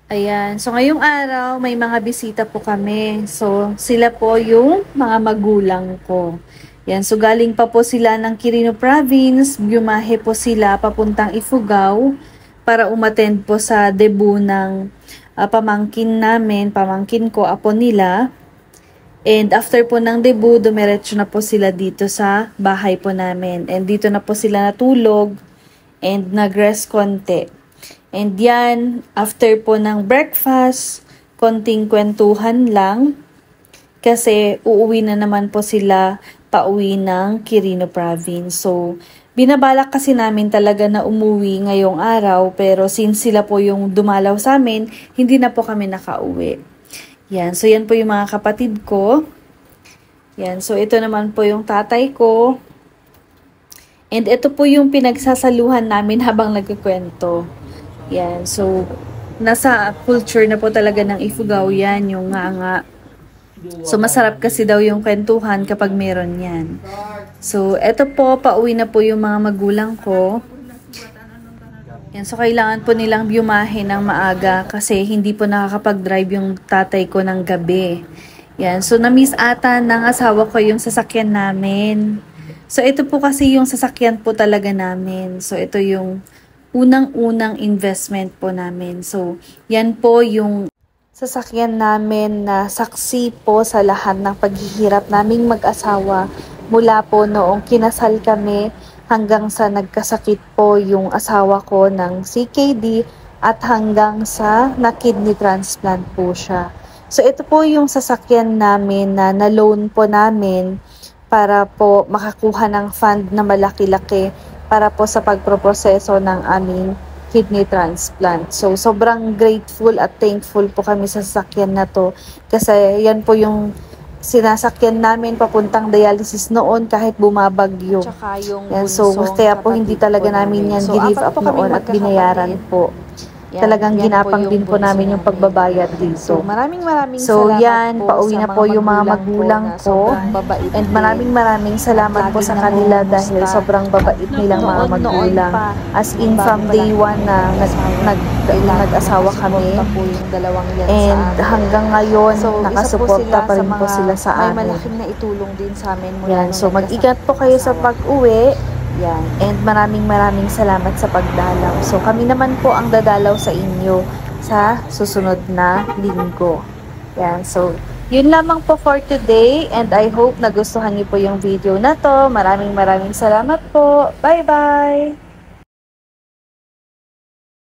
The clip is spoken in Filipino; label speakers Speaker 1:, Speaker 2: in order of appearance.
Speaker 1: Ayan. So, ngayong araw, may mga bisita po kami. So, sila po yung mga magulang ko. Yan. So, galing pa po sila ng Quirino Province. Bumahe po sila papuntang Ifugao para umattend po sa debut ng pamangkin namin, pamangkin ko, apo nila. And after po ng debut, dumiretso na po sila dito sa bahay po namin. And dito na po sila natulog and nag-rest konti. And yan, after po ng breakfast, konting kwentuhan lang. Kasi uuwi na naman po sila pauwi ng Quirino Province. So, binabalak kasi namin talaga na umuwi ngayong araw. Pero since sila po yung dumalaw sa amin, hindi na po kami nakauwi. Yan, so yan po yung mga kapatid ko. Yan, so ito naman po yung tatay ko. And ito po yung pinagsasaluhan namin habang nagkukwento. Yan, so nasa culture na po talaga ng Ifugao yan, yung nga. So masarap kasi daw yung kwentuhan kapag meron yan. So eto po, pauwi na po yung mga magulang ko. Yan, so kailangan po nilang bumahe ng maaga kasi hindi po nakakapag-drive yung tatay ko ng gabi. Yan, so na-miss ata ng asawa ko yung sasakyan namin. So ito po kasi yung sasakyan po talaga namin. So ito yung unang-unang investment po namin. So, yan po yung sasakyan namin na saksi po sa lahat ng paghihirap naming mag-asawa mula po noong kinasal kami hanggang sa nagkasakit po yung asawa ko ng CKD at hanggang sa na-kidney transplant po siya. So, ito po yung sasakyan namin na na-loan po namin para po makakuha ng fund na malaki-laki para po sa pagproproseso ng aming kidney transplant. So, sobrang grateful at thankful po kami sa sasakyan na to. Kasi yan po yung sinasakyan namin papuntang dialysis noon kahit bumabagyo. Yan, so, kaya po hindi talaga namin yan give up noon at binayaran po. Yan, talagang ginapang din po namin yung pagbabayad dito. So, maraming salamat yan, pauwi na po yung mga magulang ko. And maraming salamat po sa kanila dahil sobrang babait nilang mga magulang. As in, from day one na nag-asawa kami. And hanggang ngayon, nakasuporta pa rin po sila sa amin. May malaking na itulong din sa amin. Yan, so mag-ingat po kayo sa pag-uwi. Yan. And maraming salamat sa pagdalaw. So, kami naman po ang dadalaw sa inyo sa susunod na linggo. Yan. So, yun lamang po for today. And I hope nagustuhan niyo po yung video na to. Maraming salamat po. Bye-bye!